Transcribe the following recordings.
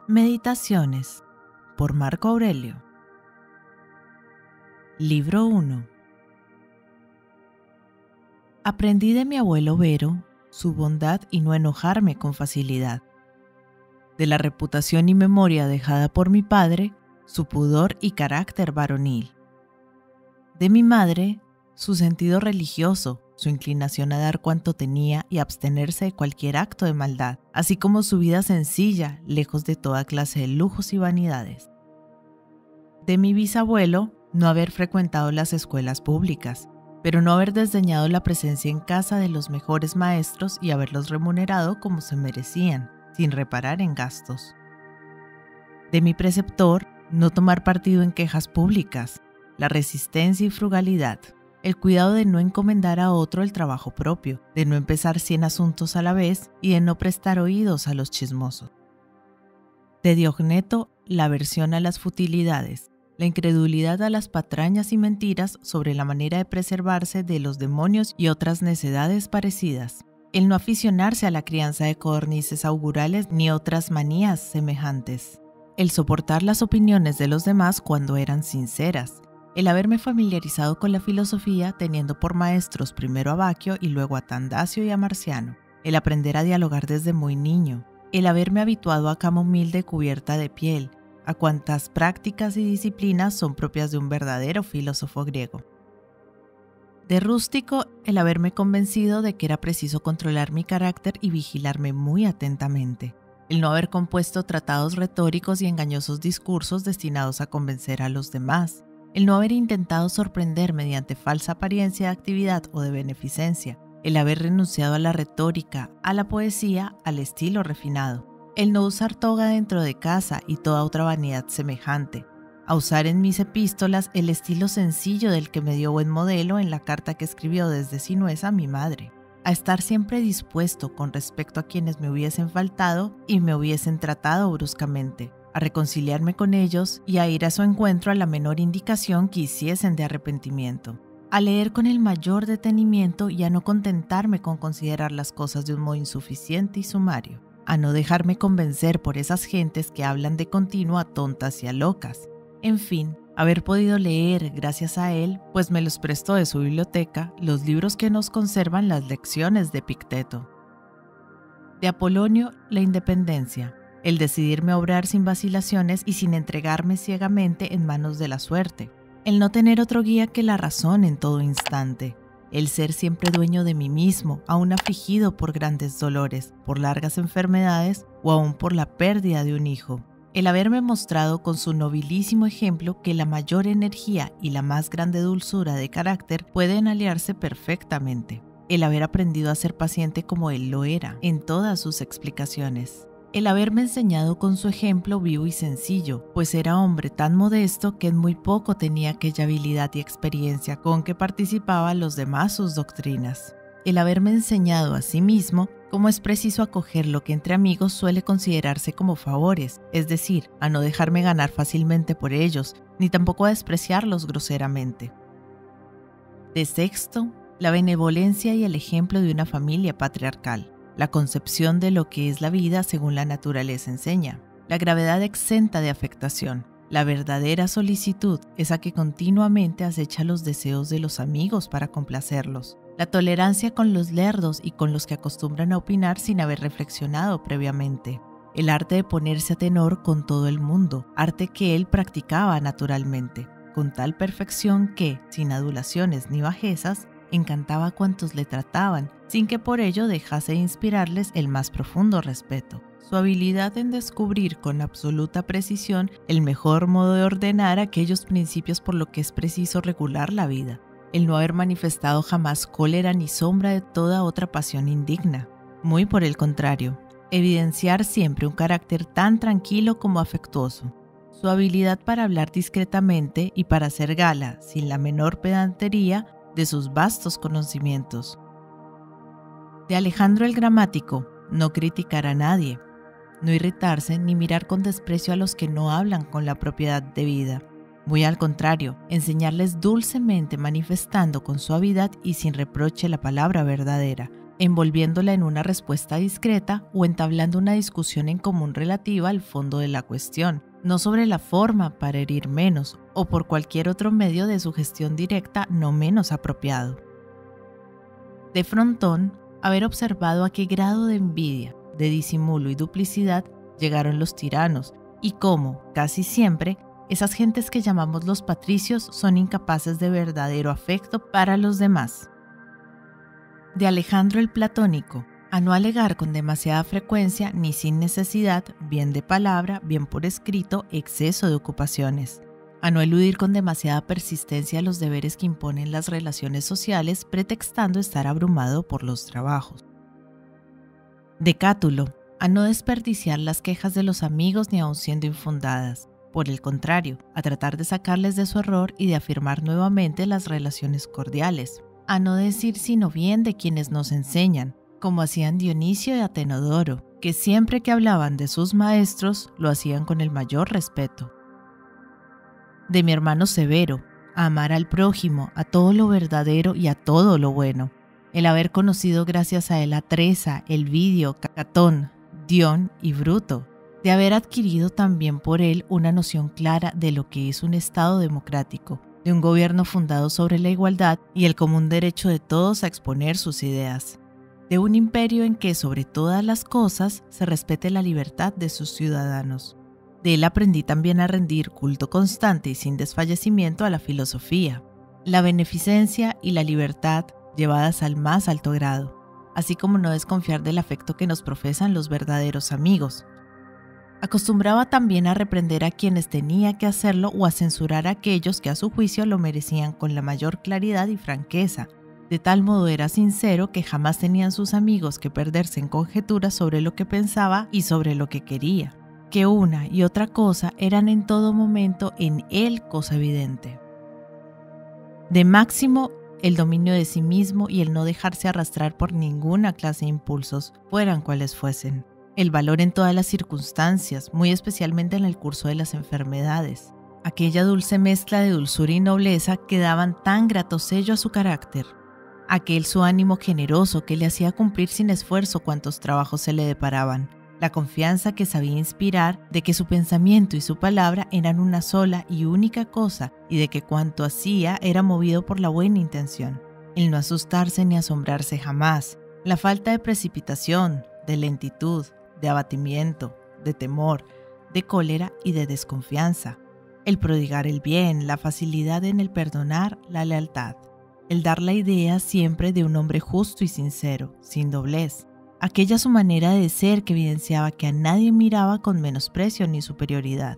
Meditaciones por Marco Aurelio. Libro 1. Aprendí de mi abuelo Vero su bondad y no enojarme con facilidad. De la reputación y memoria dejada por mi padre, su pudor y carácter varonil. De mi madre, su sentido religioso, su inclinación a dar cuanto tenía y abstenerse de cualquier acto de maldad, así como su vida sencilla, lejos de toda clase de lujos y vanidades. De mi bisabuelo, no haber frecuentado las escuelas públicas, pero no haber desdeñado la presencia en casa de los mejores maestros y haberlos remunerado como se merecían, sin reparar en gastos. De mi preceptor, no tomar partido en quejas públicas, la resistencia y frugalidad, el cuidado de no encomendar a otro el trabajo propio, de no empezar 100 asuntos a la vez y de no prestar oídos a los chismosos. De Diogneto, la aversión a las futilidades, la incredulidad a las patrañas y mentiras sobre la manera de preservarse de los demonios y otras necedades parecidas, el no aficionarse a la crianza de codornices augurales ni otras manías semejantes, el soportar las opiniones de los demás cuando eran sinceras, el haberme familiarizado con la filosofía teniendo por maestros primero a Baquio y luego a Tandacio y a Marciano, el aprender a dialogar desde muy niño, el haberme habituado a cama humilde cubierta de piel, a cuantas prácticas y disciplinas son propias de un verdadero filósofo griego. De rústico, el haberme convencido de que era preciso controlar mi carácter y vigilarme muy atentamente, el no haber compuesto tratados retóricos y engañosos discursos destinados a convencer a los demás, el no haber intentado sorprender mediante falsa apariencia de actividad o de beneficencia, el haber renunciado a la retórica, a la poesía, al estilo refinado, el no usar toga dentro de casa y toda otra vanidad semejante, a usar en mis epístolas el estilo sencillo del que me dio buen modelo en la carta que escribió desde Sinuesa a mi madre, a estar siempre dispuesto con respecto a quienes me hubiesen faltado y me hubiesen tratado bruscamente, a reconciliarme con ellos y a ir a su encuentro a la menor indicación que hiciesen de arrepentimiento, a leer con el mayor detenimiento y a no contentarme con considerar las cosas de un modo insuficiente y sumario, a no dejarme convencer por esas gentes que hablan de continuo a tontas y a locas. En fin, haber podido leer, gracias a él, pues me los prestó de su biblioteca, los libros que nos conservan las lecciones de Epicteto. De Apolonio, la independencia, el decidirme a obrar sin vacilaciones y sin entregarme ciegamente en manos de la suerte, el no tener otro guía que la razón en todo instante, el ser siempre dueño de mí mismo, aún afligido por grandes dolores, por largas enfermedades o aún por la pérdida de un hijo, el haberme mostrado con su nobilísimo ejemplo que la mayor energía y la más grande dulzura de carácter pueden aliarse perfectamente, el haber aprendido a ser paciente como él lo era en todas sus explicaciones, el haberme enseñado con su ejemplo vivo y sencillo, pues era hombre tan modesto que en muy poco tenía aquella habilidad y experiencia con que participaban los demás sus doctrinas. El haberme enseñado a sí mismo cómo es preciso acoger lo que entre amigos suele considerarse como favores, es decir, a no dejarme ganar fácilmente por ellos, ni tampoco a despreciarlos groseramente. De sexto, la benevolencia y el ejemplo de una familia patriarcal. La concepción de lo que es la vida según la naturaleza enseña, la gravedad exenta de afectación, la verdadera solicitud, esa que continuamente acecha los deseos de los amigos para complacerlos, la tolerancia con los lerdos y con los que acostumbran a opinar sin haber reflexionado previamente, el arte de ponerse a tenor con todo el mundo, arte que él practicaba naturalmente, con tal perfección que, sin adulaciones ni bajezas, encantaba a cuantos le trataban, sin que por ello dejase de inspirarles el más profundo respeto. Su habilidad en descubrir con absoluta precisión el mejor modo de ordenar aquellos principios por lo que es preciso regular la vida. El no haber manifestado jamás cólera ni sombra de toda otra pasión indigna. Muy por el contrario, evidenciar siempre un carácter tan tranquilo como afectuoso. Su habilidad para hablar discretamente y para hacer gala, sin la menor pedantería, de sus vastos conocimientos. De Alejandro el Gramático, no criticar a nadie, no irritarse ni mirar con desprecio a los que no hablan con la propiedad debida. Muy al contrario, enseñarles dulcemente manifestando con suavidad y sin reproche la palabra verdadera, envolviéndola en una respuesta discreta o entablando una discusión en común relativa al fondo de la cuestión, no sobre la forma para herir menos o por cualquier otro medio de sugestión directa no menos apropiado. De frontón, haber observado a qué grado de envidia, de disimulo y duplicidad llegaron los tiranos y cómo, casi siempre, esas gentes que llamamos los patricios son incapaces de verdadero afecto para los demás. De Alejandro el Platónico, a no alegar con demasiada frecuencia ni sin necesidad, bien de palabra, bien por escrito, exceso de ocupaciones. A no eludir con demasiada persistencia los deberes que imponen las relaciones sociales, pretextando estar abrumado por los trabajos. De Cátulo, a no desperdiciar las quejas de los amigos ni aun siendo infundadas. Por el contrario, a tratar de sacarles de su error y de afirmar nuevamente las relaciones cordiales. A no decir sino bien de quienes nos enseñan, como hacían Dionisio y Atenodoro, que siempre que hablaban de sus maestros lo hacían con el mayor respeto. De mi hermano Severo, a amar al prójimo, a todo lo verdadero y a todo lo bueno. El haber conocido gracias a él a Tresa, Elvidio, Catón, Dion y Bruto. De haber adquirido también por él una noción clara de lo que es un Estado democrático, de un gobierno fundado sobre la igualdad y el común derecho de todos a exponer sus ideas. De un imperio en que sobre todas las cosas se respete la libertad de sus ciudadanos. De él aprendí también a rendir culto constante y sin desfallecimiento a la filosofía, la beneficencia y la libertad llevadas al más alto grado, así como no desconfiar del afecto que nos profesan los verdaderos amigos. Acostumbraba también a reprender a quienes tenía que hacerlo o a censurar a aquellos que a su juicio lo merecían con la mayor claridad y franqueza. De tal modo era sincero que jamás tenían sus amigos que perderse en conjeturas sobre lo que pensaba y sobre lo que quería, que una y otra cosa eran en todo momento en él cosa evidente. De Máximo, el dominio de sí mismo y el no dejarse arrastrar por ninguna clase de impulsos, fueran cuales fuesen. El valor en todas las circunstancias, muy especialmente en el curso de las enfermedades. Aquella dulce mezcla de dulzura y nobleza que daban tan grato sello a su carácter. Aquel su ánimo generoso que le hacía cumplir sin esfuerzo cuantos trabajos se le deparaban. La confianza que sabía inspirar de que su pensamiento y su palabra eran una sola y única cosa y de que cuanto hacía era movido por la buena intención. El no asustarse ni asombrarse jamás. La falta de precipitación, de lentitud, de abatimiento, de temor, de cólera y de desconfianza. El prodigar el bien, la facilidad en el perdonar, la lealtad. El dar la idea siempre de un hombre justo y sincero, sin doblez. Aquella su manera de ser que evidenciaba que a nadie miraba con menosprecio ni superioridad.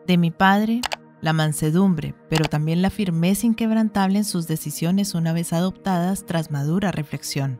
De mi padre, la mansedumbre, pero también la firmeza inquebrantable en sus decisiones una vez adoptadas tras madura reflexión.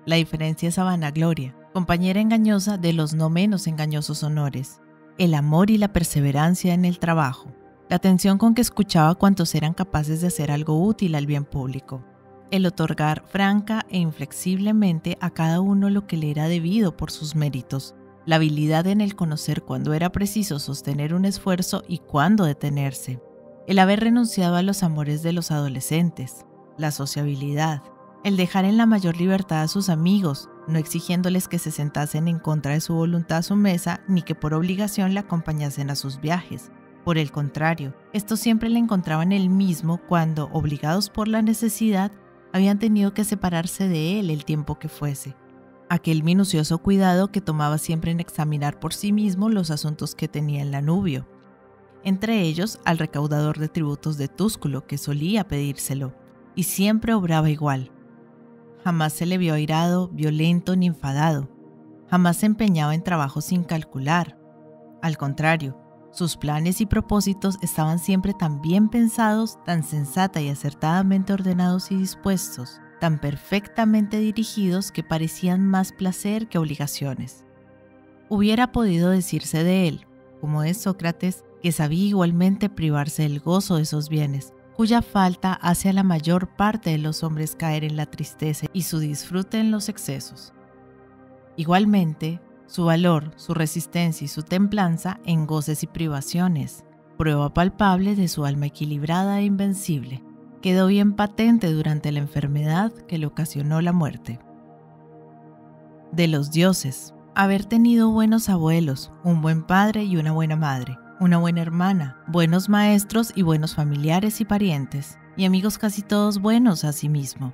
La diferencia es a vanagloria, compañera engañosa de los no menos engañosos honores, el amor y la perseverancia en el trabajo, la atención con que escuchaba cuantos eran capaces de hacer algo útil al bien público, el otorgar franca e inflexiblemente a cada uno lo que le era debido por sus méritos, la habilidad en el conocer cuándo era preciso sostener un esfuerzo y cuándo detenerse, el haber renunciado a los amores de los adolescentes, la sociabilidad, el dejar en la mayor libertad a sus amigos, no exigiéndoles que se sentasen en contra de su voluntad a su mesa ni que por obligación le acompañasen a sus viajes. Por el contrario, estos siempre le encontraban él mismo cuando, obligados por la necesidad, habían tenido que separarse de él el tiempo que fuese. Aquel minucioso cuidado que tomaba siempre en examinar por sí mismo los asuntos que tenía en Lanubio. Entre ellos, al recaudador de tributos de Túsculo, que solía pedírselo, y siempre obraba igual. Jamás se le vio airado, violento ni enfadado. Jamás se empeñaba en trabajos sin calcular. Al contrario, sus planes y propósitos estaban siempre tan bien pensados, tan sensata y acertadamente ordenados y dispuestos, tan perfectamente dirigidos que parecían más placer que obligaciones. Hubiera podido decirse de él, como de Sócrates, que sabía igualmente privarse del gozo de esos bienes, cuya falta hace a la mayor parte de los hombres caer en la tristeza y su disfrute en los excesos. Igualmente, su valor, su resistencia y su templanza en goces y privaciones, prueba palpable de su alma equilibrada e invencible. quedó bien patente durante la enfermedad que le ocasionó la muerte. De los dioses: haber tenido buenos abuelos, un buen padre y una buena madre, una buena hermana, buenos maestros y buenos familiares y parientes, y amigos casi todos buenos asimismo.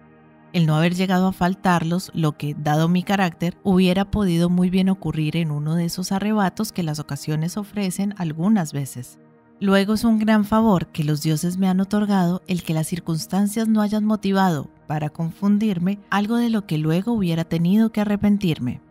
El no haber llegado a faltarlos, lo que, dado mi carácter, hubiera podido muy bien ocurrir en uno de esos arrebatos que las ocasiones ofrecen algunas veces. Luego es un gran favor que los dioses me han otorgado el que las circunstancias no hayan motivado, para confundirme, algo de lo que luego hubiera tenido que arrepentirme.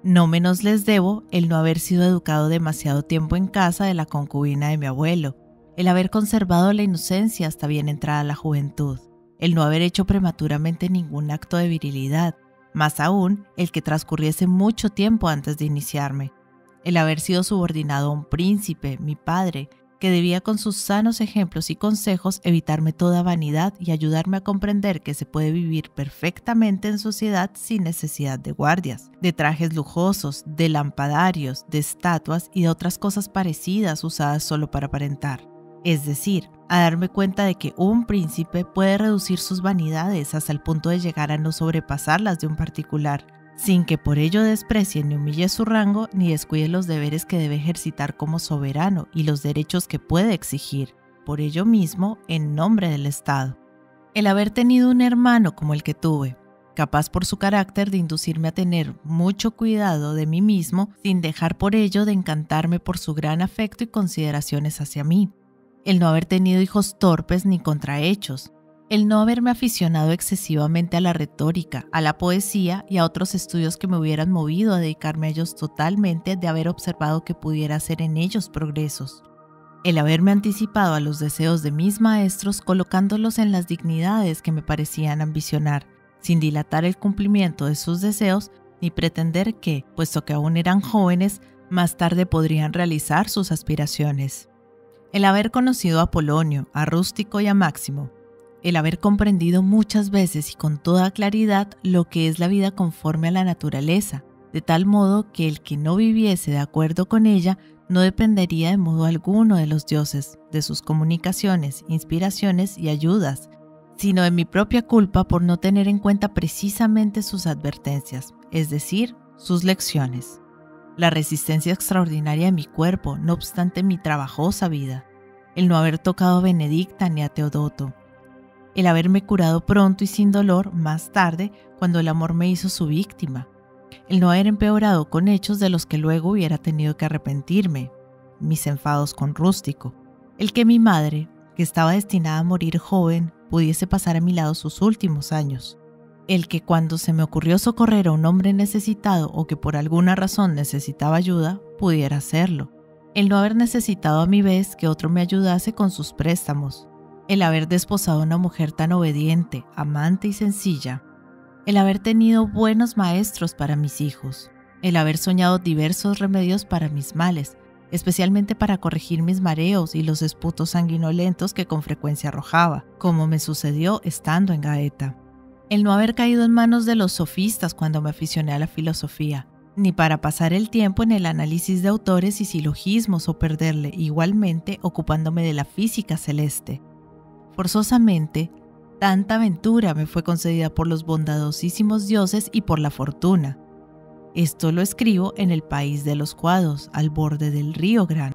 No menos les debo el no haber sido educado demasiado tiempo en casa de la concubina de mi abuelo, el haber conservado la inocencia hasta bien entrada la juventud, el no haber hecho prematuramente ningún acto de virilidad, más aún el que transcurriese mucho tiempo antes de iniciarme, el haber sido subordinado a un príncipe, mi padre, que debía con sus sanos ejemplos y consejos evitarme toda vanidad y ayudarme a comprender que se puede vivir perfectamente en sociedad sin necesidad de guardias, de trajes lujosos, de lampadarios, de estatuas y de otras cosas parecidas usadas solo para aparentar. Es decir, a darme cuenta de que un príncipe puede reducir sus vanidades hasta el punto de llegar a no sobrepasarlas de un particular, sin que por ello desprecie ni humille su rango ni descuide los deberes que debe ejercitar como soberano y los derechos que puede exigir, por ello mismo, en nombre del Estado. El haber tenido un hermano como el que tuve, capaz por su carácter de inducirme a tener mucho cuidado de mí mismo, sin dejar por ello de encantarme por su gran afecto y consideraciones hacia mí. El no haber tenido hijos torpes ni contrahechos. El no haberme aficionado excesivamente a la retórica, a la poesía y a otros estudios que me hubieran movido a dedicarme a ellos totalmente de haber observado que pudiera hacer en ellos progresos. El haberme anticipado a los deseos de mis maestros colocándolos en las dignidades que me parecían ambicionar, sin dilatar el cumplimiento de sus deseos ni pretender que, puesto que aún eran jóvenes, más tarde podrían realizar sus aspiraciones. El haber conocido a Apolonio, a Rústico y a Máximo. El haber comprendido muchas veces y con toda claridad lo que es la vida conforme a la naturaleza, de tal modo que el que no viviese de acuerdo con ella no dependería de modo alguno de los dioses, de sus comunicaciones, inspiraciones y ayudas, sino de mi propia culpa por no tener en cuenta precisamente sus advertencias, es decir, sus lecciones. La resistencia extraordinaria de mi cuerpo, no obstante mi trabajosa vida, el no haber tocado a Benedicta ni a Teodoto, el haberme curado pronto y sin dolor más tarde cuando el amor me hizo su víctima, el no haber empeorado con hechos de los que luego hubiera tenido que arrepentirme, mis enfados con Rústico, el que mi madre, que estaba destinada a morir joven, pudiese pasar a mi lado sus últimos años, el que cuando se me ocurrió socorrer a un hombre necesitado o que por alguna razón necesitaba ayuda, pudiera hacerlo, el no haber necesitado a mi vez que otro me ayudase con sus préstamos, el haber desposado a una mujer tan obediente, amante y sencilla, el haber tenido buenos maestros para mis hijos, el haber soñado diversos remedios para mis males, especialmente para corregir mis mareos y los esputos sanguinolentos que con frecuencia arrojaba, como me sucedió estando en Gaeta, el no haber caído en manos de los sofistas cuando me aficioné a la filosofía, ni para pasar el tiempo en el análisis de autores y silogismos o perderle igualmente ocupándome de la física celeste. Forzosamente, tanta ventura me fue concedida por los bondadosísimos dioses y por la fortuna. Esto lo escribo en el país de los Cuados, al borde del río Gran.